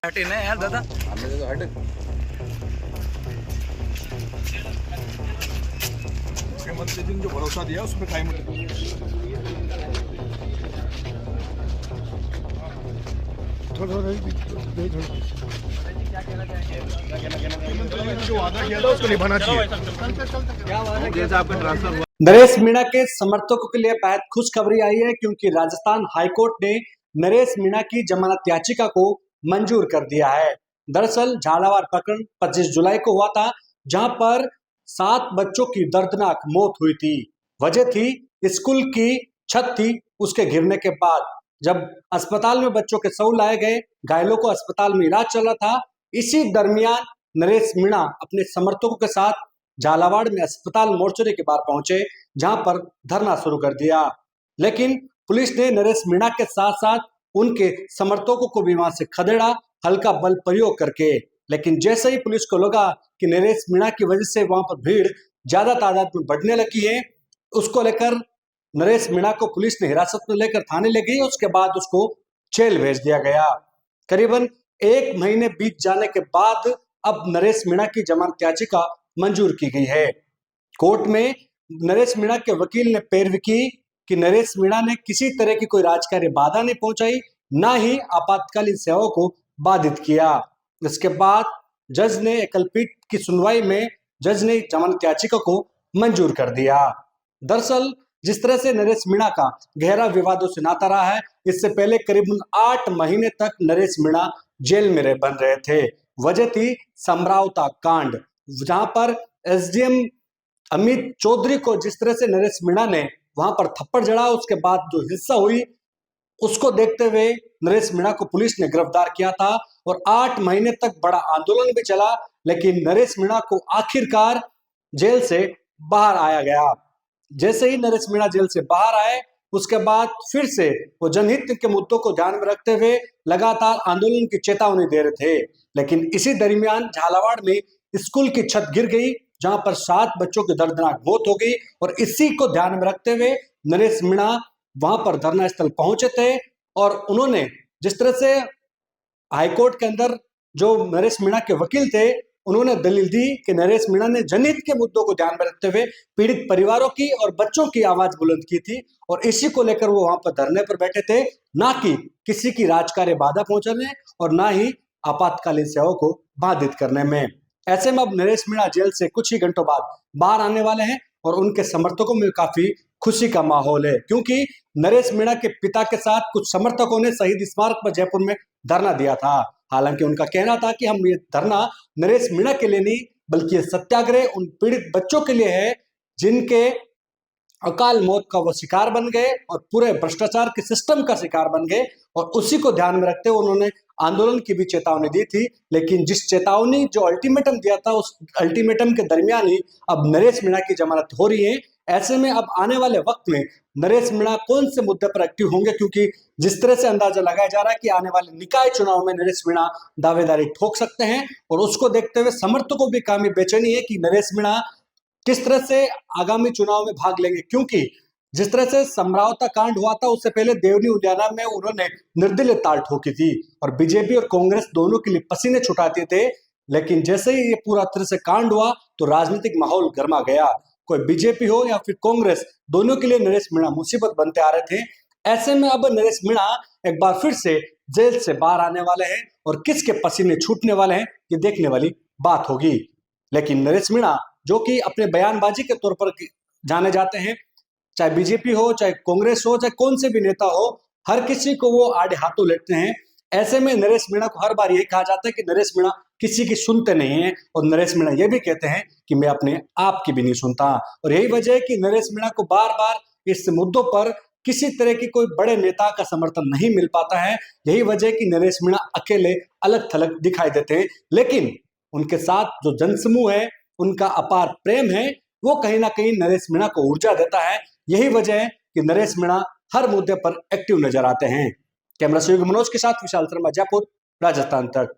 हटे ना यार दादा। हमने तो हट मुख्यमंत्री जी ने जो भरोसा दिया उसमें कायम जो वादा किया था उसको निभाना चाहिए। जैसे आपका ट्रांसफर हुआ। नरेश मीणा के समर्थकों के लिए बेहद खुशखबरी आई है क्योंकि राजस्थान हाईकोर्ट ने नरेश मीणा की जमानत याचिका को मंजूर कर दिया है। दरअसल झालावाड़ प्रकरण 25 जुलाई को हुआ था, जहां पर 7 बच्चों की दर्दनाक मौत हुई थी। वजह थी स्कूल की छत थी उसके गिरने के बाद। जब अस्पताल में बच्चों के शव लाए गए, घायलों को अस्पताल में इलाज चल रहा था, इसी दरमियान नरेश मीणा अपने समर्थकों के साथ झालावाड़ में अस्पताल मोर्चरी के बाहर पहुंचे, जहां पर धरना शुरू कर दिया। लेकिन पुलिस ने नरेश मीणा के साथ साथ उनके समर्थकों को भी वहां से खदेड़ा, हल्का बल प्रयोग करके। लेकिन जैसे ही पुलिस को लगा कि नरेश मीणा की वजह से वहां पर भीड़ ज्यादा तादाद में बढ़ने लगी है, उसको लेकर नरेश मीणा को पुलिस ने हिरासत में लेकर थाने ले गई। उसके बाद उसको जेल भेज दिया गया। करीबन 1 महीने बीत जाने के बाद अब नरेश मीणा की जमानत याचिका मंजूर की गई है। कोर्ट में नरेश मीणा के वकील ने पैरवी की कि नरेश मीणा ने किसी तरह की कोई राजकार्य बाधा नहीं पहुंचाई, ना ही आपातकालीन सेवाओं को बाधित किया। इसके बाद जज ने एकलपीठ की सुनवाई में जज ने जमानत याचिका को मंजूर कर दिया। दरअसल जिस तरह से नरेश मीणा का गहरा विवादों से नाता रहा है, इससे पहले करीबन 8 महीने तक नरेश मीणा जेल में बन रहे थे। वजह थी समरावता कांड, जहां पर एसडीएम अमित चौधरी को जिस तरह से नरेश मीणा ने वहां पर थप्पड़ जड़ा, उसके बाद जो हिंसा हुई उसको देखते हुए नरेश मीणा को पुलिस ने गिरफ्तार किया था और 8 महीने तक बड़ा आंदोलन भी चला। लेकिन नरेश मीणा को आखिरकार जेल से बाहर आया गया। जैसे ही नरेश मीणा जेल से बाहर आए, उसके बाद फिर से वो जनहित के मुद्दों को ध्यान में रखते हुए लगातार आंदोलन की चेतावनी दे रहे थे। लेकिन इसी दरमियान झालावाड़ में स्कूल की छत गिर गई, जहां पर 7 बच्चों की दर्दनाक मौत हो गई और इसी को ध्यान में रखते हुए नरेश मीणा वहां पर धरना स्थल पहुंचे थे। और उन्होंने जिस तरह से हाईकोर्ट के अंदर जो नरेश मीणा के वकील थे, उन्होंने दलील दी कि नरेश मीणा ने जनहित के मुद्दों को ध्यान में रखते हुए पीड़ित परिवारों की और बच्चों की आवाज बुलंद की थी और इसी को लेकर वो वहां पर धरने पर बैठे थे, ना कि किसी की राजकार्य बाधा पहुंचाने और ना ही आपातकालीन सेवाओं को बाधित करने में। ऐसे में अब नरेश मीणा जेल से कुछ ही घंटों बाद बाहर आने वाले हैं और उनके समर्थकों में काफी खुशी का माहौल है, क्योंकि नरेश मीणा के पिता के साथ कुछ समर्थकों ने शहीद स्मारक पर जयपुर में धरना दिया था। हालांकि उनका कहना था कि हम ये धरना नरेश मीणा के लिए नहीं, बल्कि ये सत्याग्रह उन पीड़ित बच्चों के लिए है जिनके अकाल मौत का वो शिकार बन गए और पूरे भ्रष्टाचार के सिस्टम का शिकार बन गए। और उसी को ध्यान में रखते हुए उन्होंने आंदोलन की भी चेतावनी दी थी। लेकिन जिस चेतावनी जो अल्टीमेटम दिया था, उस अल्टीमेटम के दरमियान ही अब नरेश मीणा की जमानत हो रही है। ऐसे में अब आने वाले वक्त में नरेश मीणा कौन से मुद्दे पर एक्टिव होंगे, क्योंकि जिस तरह से अंदाजा लगाया जा रहा है कि आने वाले निकाय चुनाव में नरेश मीणा दावेदारी ठोक सकते हैं और उसको देखते हुए समर्थकों को भी काफी बेचैनी है कि नरेश मीणा किस तरह से आगामी चुनाव में भाग लेंगे। क्योंकि जिस तरह से समरावता कांड हुआ था, उससे पहले देवनी उद्याना में उन्होंने निर्दलीय ताल ठोकी थी और बीजेपी और कांग्रेस दोनों के लिए पसीने छुटाते थे। लेकिन जैसे ही ये पूरा तरह से कांड हुआ तो राजनीतिक माहौल गर्मा गया। कोई बीजेपी हो या फिर कांग्रेस, दोनों के लिए नरेश मीणा मुसीबत बनते आ रहे थे। ऐसे में अब नरेश मीणा एक बार फिर से जेल से बाहर आने वाले हैं और किसके पसीने छूटने वाले हैं, ये देखने वाली बात होगी। लेकिन नरेश मीणा जो कि अपने बयानबाजी के तौर पर जाने जाते हैं, चाहे बीजेपी हो, चाहे कांग्रेस हो, चाहे कौन से भी नेता हो, हर किसी को वो आड़े हाथों लेते हैं। ऐसे में नरेश मीणा को हर बार यही कहा जाता है कि नरेश मीणा किसी की सुनते नहीं है और नरेश मीणा ये भी कहते हैं कि मैं अपने आप की भी नहीं सुनता। और यही वजह है कि नरेश मीणा को बार बार इस मुद्दों पर किसी तरह की कोई बड़े नेता का समर्थन नहीं मिल पाता है। यही वजह है कि नरेश मीणा अकेले अलग थलग दिखाई देते हैं। लेकिन उनके साथ जो जनसमूह है, उनका अपार प्रेम है, वो कहीं ना कहीं नरेश मीणा को ऊर्जा देता है। यही वजह है कि नरेश मीणा हर मुद्दे पर एक्टिव नजर आते हैं। कैमरा सहयोगी मनोज के साथ विशाल शर्मा, जयपुर, राजस्थान तक।